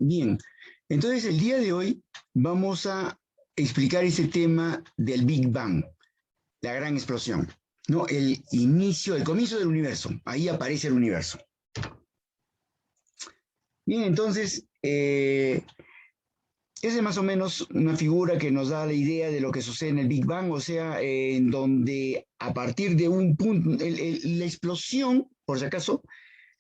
Bien, entonces el día de hoy vamos a explicar ese tema del Big Bang, la gran explosión, ¿no? El inicio, el comienzo del universo, ahí aparece el universo. Bien, entonces, esa es más o menos una figura que nos da la idea de lo que sucede en el Big Bang, o sea, en donde a partir de un punto, la explosión, por si acaso,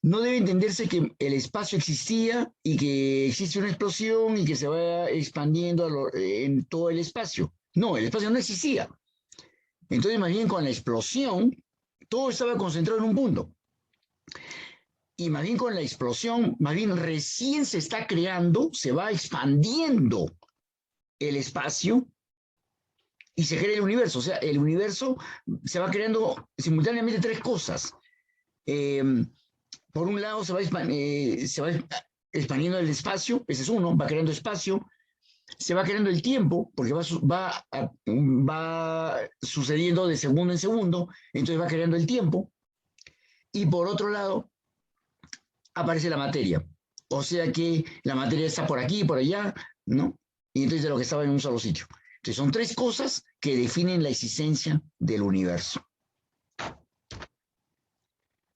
no debe entenderse que el espacio existía y que existe una explosión y que se va expandiendo en todo el espacio. No, el espacio no existía. Entonces, más bien con la explosión, todo estaba concentrado en un punto. Y más bien con la explosión, más bien recién se está creando, se va expandiendo el espacio y se crea el universo. O sea, el universo se va creando simultáneamente tres cosas. Eh, por un lado se va expandiendo el espacio, ese es uno, va creando espacio, se va creando el tiempo, porque va sucediendo de segundo en segundo, entonces va creando el tiempo, y por otro lado aparece la materia, o sea que la materia está por aquí, por allá, ¿no? Y entonces de lo que estaba en un solo sitio. Entonces son tres cosas que definen la existencia del universo.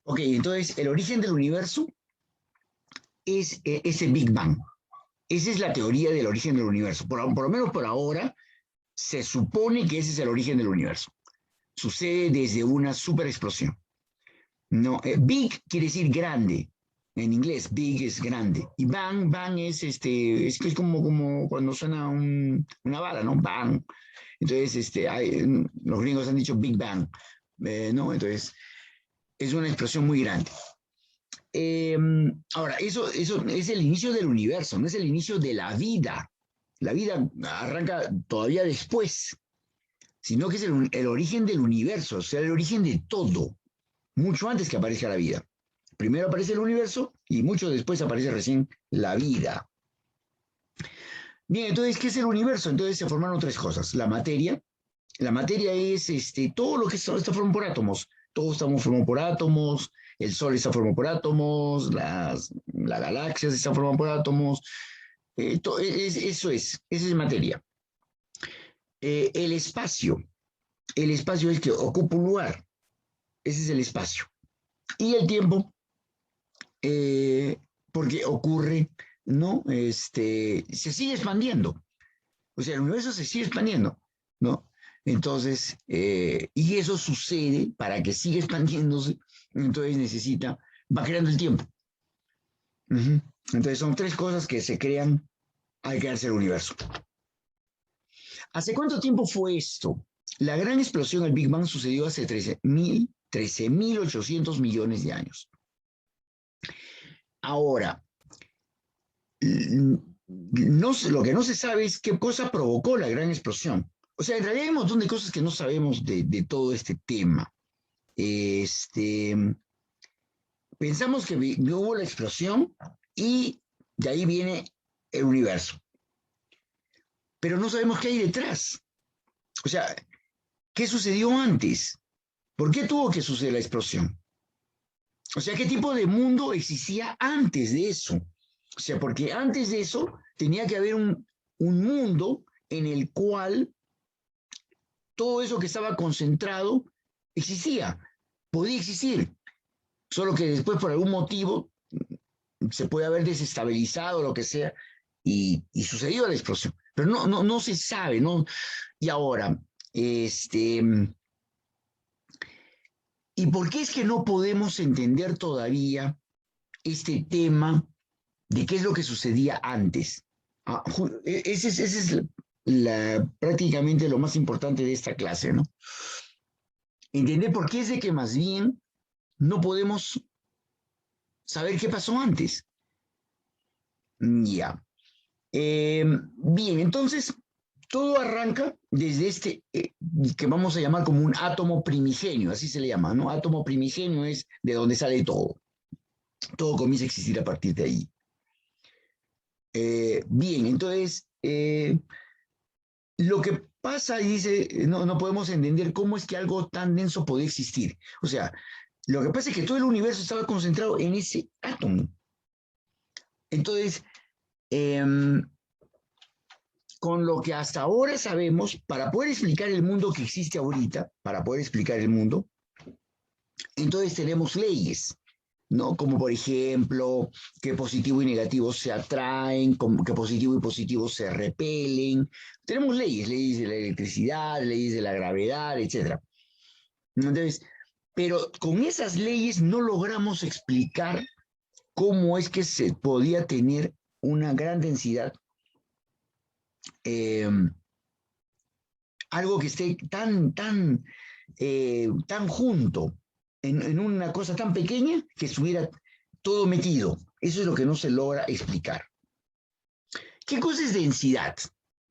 Ok, entonces el origen del universo es ese Big Bang. Esa es la teoría del origen del universo. Por lo menos por ahora, se supone que ese es el origen del universo. Sucede desde una superexplosión. No, big quiere decir grande. En inglés, big es grande. Y bang, bang es que es como cuando suena una bala, ¿no? Bang. Entonces, los gringos han dicho Big Bang, ¿no? Entonces, es una explosión muy grande. Eh, ahora, eso es el inicio del universo, no es el inicio de la vida. La vida arranca todavía después, sino que es el origen del universo, o sea, el origen de todo, mucho antes que aparezca la vida. Primero aparece el universo y mucho después aparece recién la vida. Bien, entonces, ¿qué es el universo? Entonces se formaron tres cosas. La materia es todo lo que está formado por átomos. Todos estamos formados por átomos, el Sol está formado por átomos, las galaxias están formadas por átomos. Esa es materia. El espacio es que ocupa un lugar, ese es el espacio. Y el tiempo, eh, porque ocurre, ¿no? Se sigue expandiendo. O sea, el universo se sigue expandiendo, ¿no? Entonces, y eso sucede para que siga expandiéndose, entonces va creando el tiempo. Uh-huh. Entonces son tres cosas que se crean al crearse el universo. ¿Hace cuánto tiempo fue esto? La gran explosión, el Big Bang, sucedió hace 13.800 millones de años. Ahora, lo que no se sabe es qué cosa provocó la gran explosión. O sea, en realidad hay un montón de cosas que no sabemos de todo este tema. Pensamos que hubo la explosión y de ahí viene el universo. Pero no sabemos qué hay detrás. O sea, ¿qué sucedió antes? ¿Por qué tuvo que suceder la explosión? O sea, ¿qué tipo de mundo existía antes de eso? O sea, porque antes de eso tenía que haber un mundo en el cual todo eso que estaba concentrado existía, podía existir, solo que después por algún motivo se puede haber desestabilizado, lo que sea, y sucedió la explosión. Pero no se sabe, ¿no? Y ahora, ¿y por qué es que no podemos entender todavía este tema de qué es lo que sucedía antes? Ese es prácticamente lo más importante de esta clase, ¿no? Entender por qué es de que más bien no podemos saber qué pasó antes. Ya. Bien, entonces, todo arranca desde que vamos a llamar como un átomo primigenio, así se le llama, ¿no? Átomo primigenio es de donde sale todo. Todo comienza a existir a partir de ahí. Bien, entonces, lo que pasa, y dice, no podemos entender cómo es que algo tan denso podía existir. O sea, lo que pasa es que todo el universo estaba concentrado en ese átomo. Entonces, Con lo que hasta ahora sabemos, para poder explicar el mundo que existe ahorita, para poder explicar el mundo, entonces tenemos leyes, ¿no? Como por ejemplo, que positivo y negativo se atraen, como que positivo y positivo se repelen. Tenemos leyes, leyes de la electricidad, leyes de la gravedad, etc. Entonces, pero con esas leyes no logramos explicar cómo es que se podía tener una gran densidad, algo que esté tan junto en una cosa tan pequeña que estuviera todo metido. Eso es lo que no se logra explicar. ¿Qué cosa es densidad?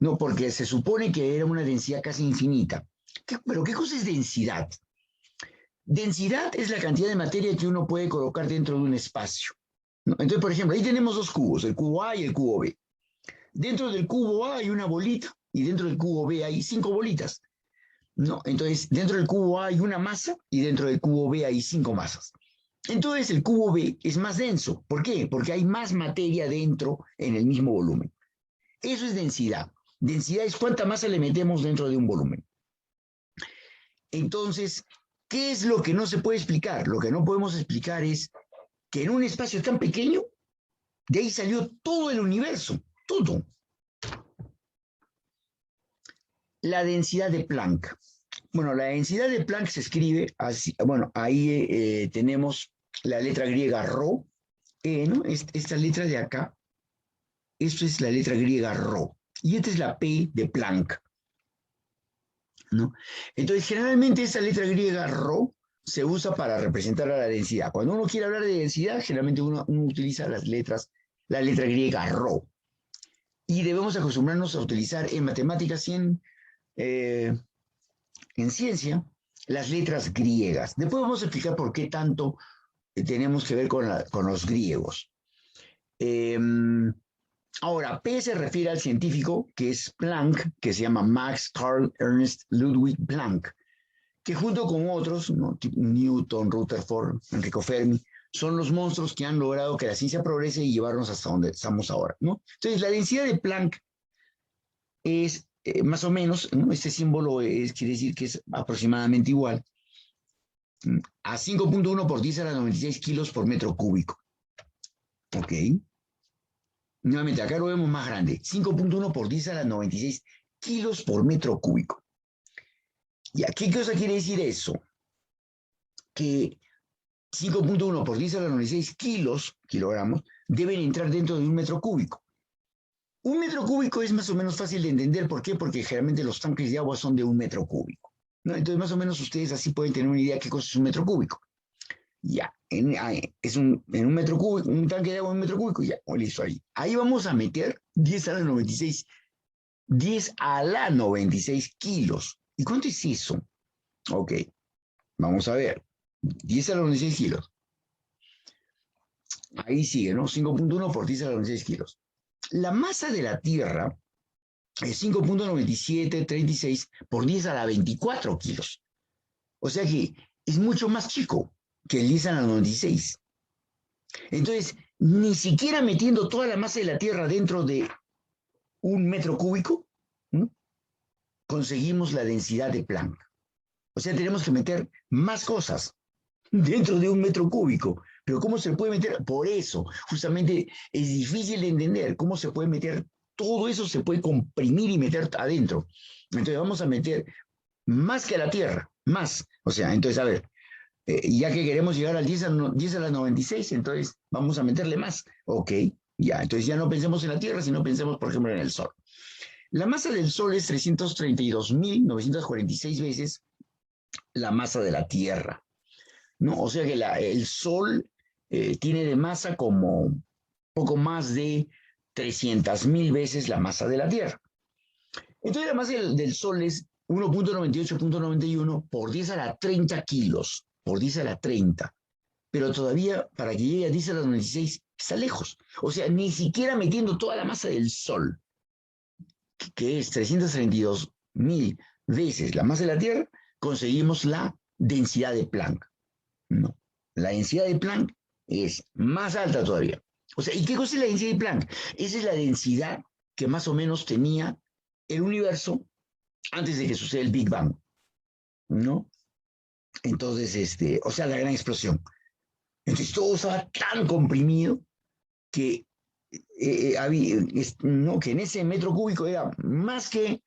No, porque se supone que era una densidad casi infinita. Pero ¿qué cosa es densidad? Densidad es la cantidad de materia que uno puede colocar dentro de un espacio, ¿no? Entonces, por ejemplo, ahí tenemos dos cubos, el cubo A y el cubo B. Dentro del cubo A hay una bolita y dentro del cubo B hay 5 bolitas, ¿no? Entonces, dentro del cubo A hay una masa y dentro del cubo B hay 5 masas. Entonces, el cubo B es más denso. ¿Por qué? Porque hay más materia dentro en el mismo volumen. Eso es densidad. Densidad es cuánta masa le metemos dentro de un volumen. Entonces, ¿qué es lo que no se puede explicar? Lo que no podemos explicar es que en un espacio tan pequeño, de ahí salió todo el universo, todo. La densidad de Planck. Bueno, la densidad de Planck se escribe así, bueno, ahí tenemos la letra griega Rho, ¿no? Esta letra de acá, esto es la letra griega Rho, y esta es la P de Planck, ¿no? Entonces, generalmente esa letra griega Rho se usa para representar a la densidad. Cuando uno quiere hablar de densidad, generalmente uno utiliza la letra griega Rho. Y debemos acostumbrarnos a utilizar en matemáticas y en ciencia las letras griegas. Después vamos a explicar por qué tanto tenemos que ver con los griegos. Ahora, P se refiere al científico que es Planck, que se llama Max Carl Ernst Ludwig Planck, que junto con otros, ¿no? Newton, Rutherford, Enrico Fermi, son los monstruos que han logrado que la ciencia progrese y llevarnos hasta donde estamos ahora, ¿no? Entonces, la densidad de Planck es más o menos, ¿no? Este símbolo quiere decir que es aproximadamente igual a 5.1 por 10 a la 96 kilos por metro cúbico. ¿Ok? Nuevamente, acá lo vemos más grande. 5.1 por 10 a la 96 kilos por metro cúbico. ¿Ya? ¿Qué cosa quiere decir eso? Que 5.1 por 10 a la 96 kilogramos, deben entrar dentro de un metro cúbico. Un metro cúbico es más o menos fácil de entender. ¿Por qué? Porque generalmente los tanques de agua son de un metro cúbico, ¿no? Entonces, más o menos ustedes así pueden tener una idea de qué cosa es un metro cúbico. Ya, es en un metro cúbico, un tanque de agua en un metro cúbico, ya, listo ahí. Ahí vamos a meter 10 a la 96, 10 a la 96 kilos. ¿Y cuánto es eso? Ok, vamos a ver. 10 a la 96 kilos. Ahí sigue, ¿no? 5.1 por 10 a la 96 kilos. La masa de la Tierra es 5.9736 por 10 a la 24 kilos. O sea que es mucho más chico que el 10 a la 96. Entonces, ni siquiera metiendo toda la masa de la Tierra dentro de un metro cúbico, ¿no?, conseguimos la densidad de Planck. O sea, tenemos que meter más cosas dentro de un metro cúbico. Pero ¿cómo se puede meter? Por eso, justamente es difícil de entender cómo se puede meter todo eso, se puede comprimir y meter adentro. Entonces vamos a meter más que a la Tierra, más. O sea, entonces, a ver, ya que queremos llegar al 10 a la 96, entonces vamos a meterle más. Ok, ya, entonces ya no pensemos en la Tierra, sino pensemos, por ejemplo, en el Sol. La masa del Sol es 332.946 veces la masa de la Tierra, ¿no? O sea que el Sol tiene de masa como poco más de 300.000 veces la masa de la Tierra. Entonces la masa del Sol es 1.98.91 por 10 a la 30 kilos, por 10 a la 30. Pero todavía para que llegue a 10 a la 96 está lejos. O sea, ni siquiera metiendo toda la masa del Sol, que es 332.000 veces la masa de la Tierra, conseguimos la densidad de Planck. No, la densidad de Planck es más alta todavía. O sea, ¿y qué cosa es la densidad de Planck? Esa es la densidad que más o menos tenía el universo antes de que suceda el Big Bang, ¿no? Entonces, o sea, la gran explosión. Entonces todo estaba tan comprimido que, no, que en ese metro cúbico era más que,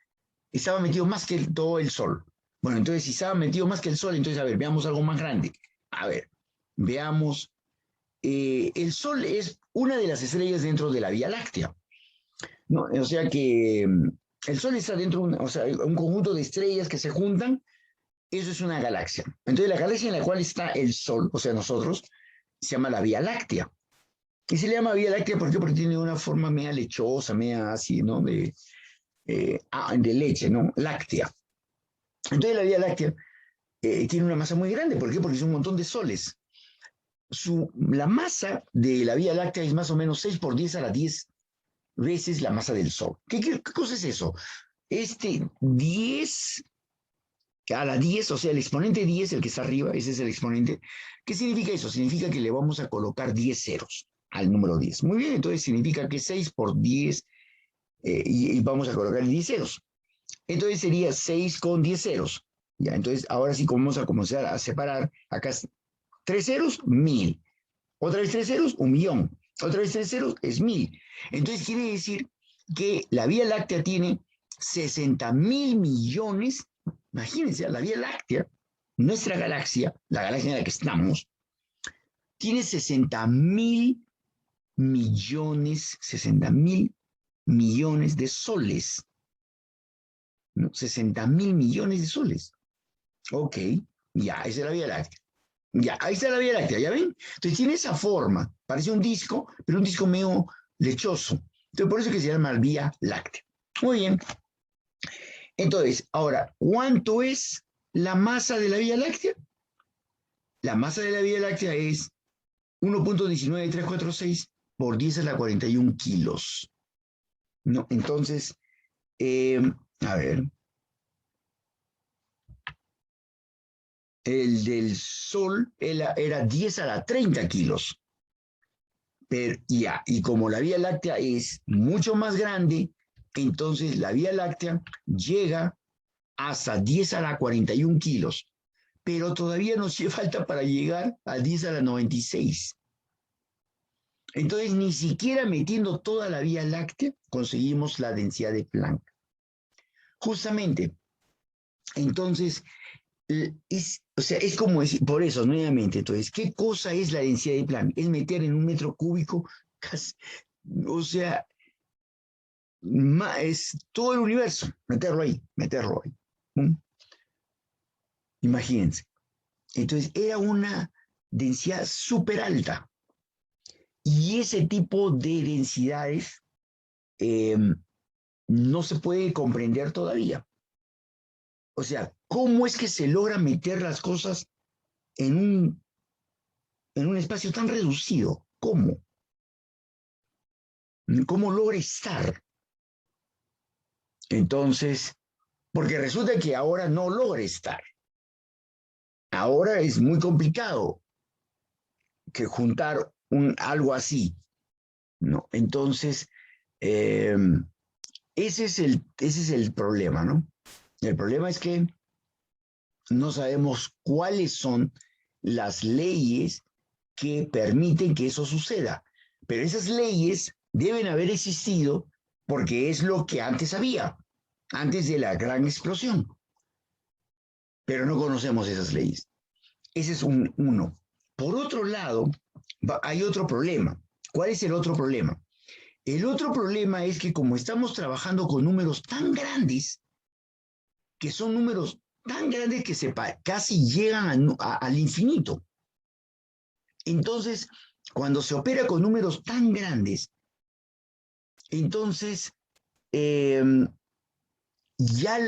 estaba metido más que todo el Sol. Bueno, entonces si estaba metido más que el Sol, entonces, a ver, veamos algo más grande. A ver, veamos, el Sol es una de las estrellas dentro de la Vía Láctea, ¿no? O sea que el Sol está dentro de o sea, un conjunto de estrellas que se juntan, eso es una galaxia. Entonces la galaxia en la cual está el Sol, o sea, nosotros, se llama la Vía Láctea. Y se le llama Vía Láctea ¿por qué? Porque tiene una forma media lechosa, media así, ¿no? De leche, ¿no? Láctea. Entonces la Vía Láctea tiene una masa muy grande. ¿Por qué? Porque es un montón de soles. La masa de la Vía Láctea es más o menos 6 por 10 a la 10 veces la masa del Sol. ¿Qué cosa es eso? 10 a la 10, o sea, el exponente 10, el que está arriba, ese es el exponente. ¿Qué significa eso? Significa que le vamos a colocar 10 ceros al número 10. Muy bien, entonces significa que 6 por 10 y vamos a colocar 10 ceros. Entonces sería 6 con 10 ceros. Ya, entonces ahora sí vamos a comenzar a separar. Acá 3 ceros, 1000. Otra vez 3 ceros, 1.000.000. Otra vez 3 ceros, es 1000. Entonces quiere decir que la Vía Láctea tiene 60.000.000.000. Imagínense, la Vía Láctea, nuestra galaxia, la galaxia en la que estamos, tiene 60.000.000.000, 60.000.000.000 de soles, ¿no? 60.000.000.000 de soles. Ok, ya, esa es la Vía Láctea. Ya, ahí está la Vía Láctea, ¿ya ven? Entonces tiene esa forma, parece un disco, pero un disco medio lechoso. Entonces por eso es que se llama Vía Láctea. Muy bien. Entonces, ahora, ¿cuánto es la masa de la Vía Láctea? La masa de la Vía Láctea es 1.19346 por 10 a la 41 kilos. ¿No? Entonces, a ver, el del Sol era 10 a la 30 kilos. Pero, ya, y como la Vía Láctea es mucho más grande, entonces la Vía Láctea llega hasta 10 a la 41 kilos, pero todavía nos falta para llegar a 10 a la 96. Entonces, ni siquiera metiendo toda la Vía Láctea conseguimos la densidad de Planck. Justamente, entonces, o sea, es como decir, por eso, nuevamente, entonces, ¿qué cosa es la densidad de Planck? Es meter en un metro cúbico, casi, o sea, es todo el universo, meterlo ahí, meterlo ahí. ¿Mm? Imagínense. Entonces, era una densidad súper alta. Y ese tipo de densidades eh, no se puede comprender todavía. O sea, ¿cómo es que se logra meter las cosas en un espacio tan reducido? ¿Cómo? ¿Cómo logra estar? Entonces, porque resulta que ahora no logra estar. Ahora es muy complicado que juntar algo así, ¿no? Entonces, eh, ese es el problema, ¿no? El problema es que no sabemos cuáles son las leyes que permiten que eso suceda. Pero esas leyes deben haber existido porque es lo que antes había, antes de la gran explosión. Pero no conocemos esas leyes. Ese es uno. Por otro lado, hay otro problema. ¿Cuál es el otro problema? El otro problema es que como estamos trabajando con números tan grandes, que son números tan grandes que casi llegan al infinito. Entonces, cuando se opera con números tan grandes, entonces eh, ya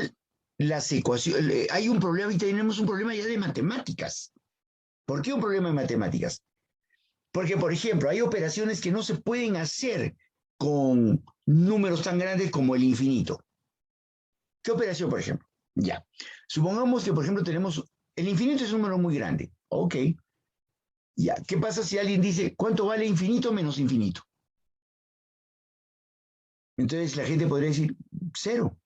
las ecuaciones, hay un problema y tenemos un problema ya de matemáticas. ¿Por qué un problema de matemáticas? Porque, por ejemplo, hay operaciones que no se pueden hacer con números tan grandes como el infinito. ¿Qué operación, por ejemplo? Ya. Supongamos que, por ejemplo, tenemos, el infinito es un número muy grande. Ok. Ya, ¿qué pasa si alguien dice, ¿cuánto vale infinito menos infinito? Entonces la gente podría decir, cero.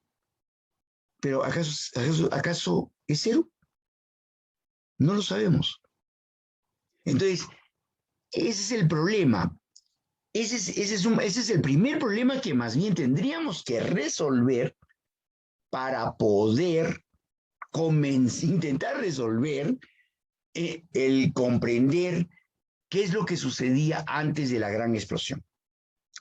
Pero ¿acaso es cero? No lo sabemos. Entonces, ese es el problema. Ese es el primer problema que más bien tendríamos que resolver para poder intentar resolver el comprender qué es lo que sucedía antes de la gran explosión.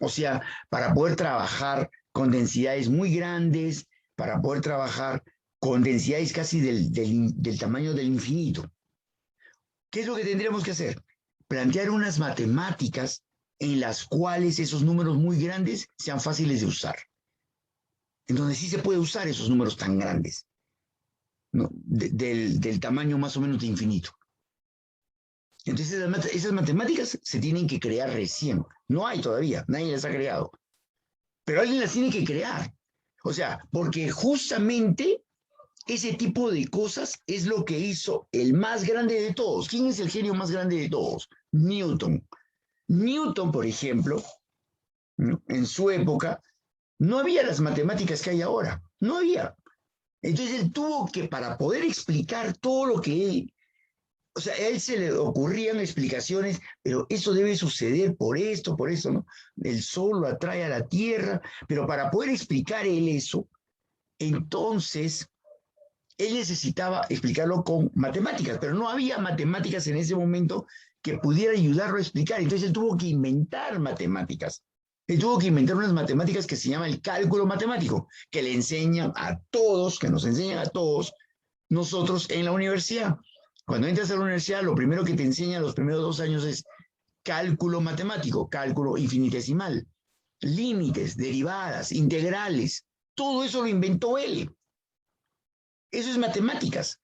O sea, para poder trabajar con densidades muy grandes, para poder trabajar con densidades casi del tamaño del infinito. ¿Qué es lo que tendríamos que hacer? Plantear unas matemáticas en las cuales esos números muy grandes sean fáciles de usar. En donde sí se puede usar esos números tan grandes, ¿no? Del tamaño más o menos de infinito. Entonces esas matemáticas se tienen que crear recién. No hay todavía, nadie las ha creado. Pero alguien las tiene que crear. O sea, porque justamente ese tipo de cosas es lo que hizo el más grande de todos. ¿Quién es el genio más grande de todos? Newton. Newton, por ejemplo, ¿no? En su época, no había las matemáticas que hay ahora. No había. Entonces él tuvo que, para poder explicar todo lo que él, o sea, a él se le ocurrían explicaciones, pero eso debe suceder por esto, ¿no? El sol lo atrae a la tierra, pero para poder explicar él eso, entonces él necesitaba explicarlo con matemáticas, pero no había matemáticas en ese momento que pudiera ayudarlo a explicar. Entonces él tuvo que inventar matemáticas. Él tuvo que inventar unas matemáticas que se llama el cálculo matemático, que le enseñan a todos, que nos enseñan a todos nosotros en la universidad. Cuando entras a la universidad, lo primero que te enseñan los primeros 2 años es cálculo matemático, cálculo infinitesimal, límites, derivadas, integrales. Todo eso lo inventó él. Eso es matemáticas.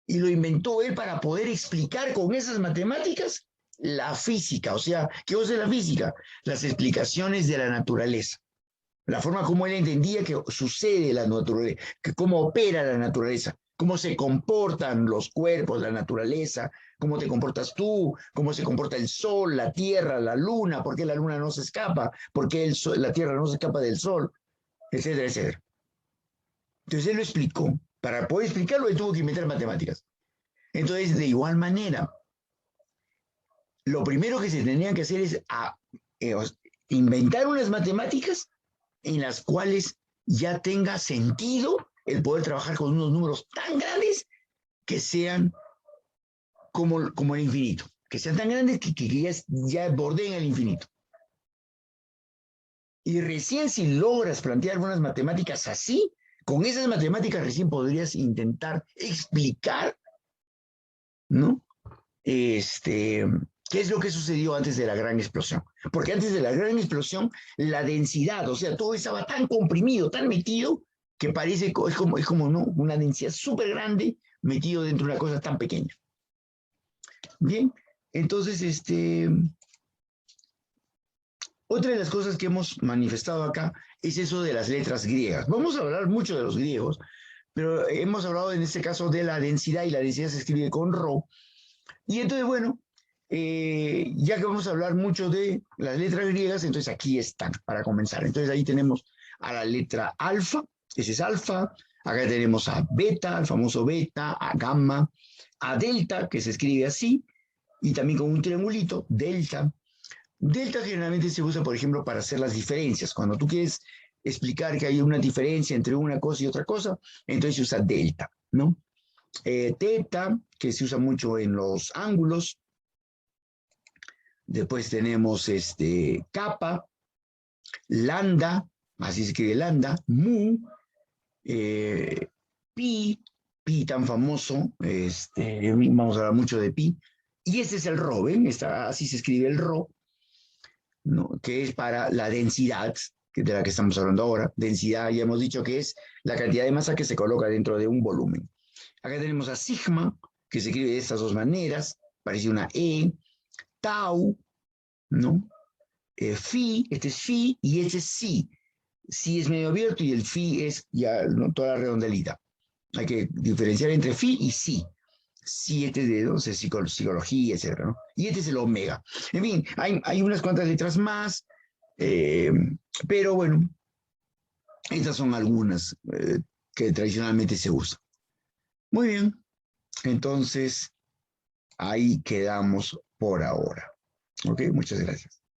Y lo inventó él para poder explicar con esas matemáticas la física. O sea, ¿qué cosa es la física? Las explicaciones de la naturaleza. La forma como él entendía que sucede la naturaleza, que cómo opera la naturaleza, cómo se comportan los cuerpos, la naturaleza, cómo te comportas tú, cómo se comporta el sol, la tierra, la luna, por qué la luna no se escapa, por qué la tierra no se escapa del sol, etcétera, etcétera. Entonces él lo explicó. Para poder explicarlo, él tuvo que inventar matemáticas. Entonces, de igual manera, lo primero que se tendría que hacer es eh, inventar unas matemáticas en las cuales ya tenga sentido el poder trabajar con unos números tan grandes que sean como el infinito, que sean tan grandes que ya bordeen el infinito. Y recién si logras plantear unas matemáticas así, con esas matemáticas recién podrías intentar explicar, ¿no? ¿Qué es lo que sucedió antes de la gran explosión? Porque antes de la gran explosión, la densidad, o sea, todo estaba tan comprimido, tan metido, que parece, es como ¿no? Una densidad súper grande metido dentro de una cosa tan pequeña. Bien, entonces, otra de las cosas que hemos manifestado acá es eso de las letras griegas. Vamos a hablar mucho de los griegos, pero hemos hablado en este caso de la densidad, y la densidad se escribe con Rho. Y entonces, bueno, ya que vamos a hablar mucho de las letras griegas, entonces aquí están para comenzar. Entonces ahí tenemos a la letra alfa, ese es alfa, acá tenemos a beta, el famoso beta, a gamma, a delta, que se escribe así, y también con un triangulito, delta. Delta generalmente se usa, por ejemplo, para hacer las diferencias. Cuando tú quieres explicar que hay una diferencia entre una cosa y otra cosa, entonces se usa delta, ¿no? Teta, que se usa mucho en los ángulos. Después tenemos kappa, lambda, así se escribe lambda, mu, pi, pi tan famoso, vamos a hablar mucho de pi. Y este es el rho, ¿ven? Así se escribe el rho, ¿no? Que es para la densidad, que de la que estamos hablando ahora. Densidad, ya hemos dicho que es la cantidad de masa que se coloca dentro de un volumen. Acá tenemos a sigma, que se escribe de estas dos maneras, parece una E, tau, ¿no? Phi, este es phi y este es psi. Psi es medio abierto y el phi es ya, ¿no? Toda la redondelita. Hay que diferenciar entre phi y psi. 7 dedos es psicología, etcétera, ¿no? Y este es el omega. En fin, hay unas cuantas letras más, pero bueno, estas son algunas que tradicionalmente se usan. Muy bien, entonces ahí quedamos por ahora. Ok, muchas gracias.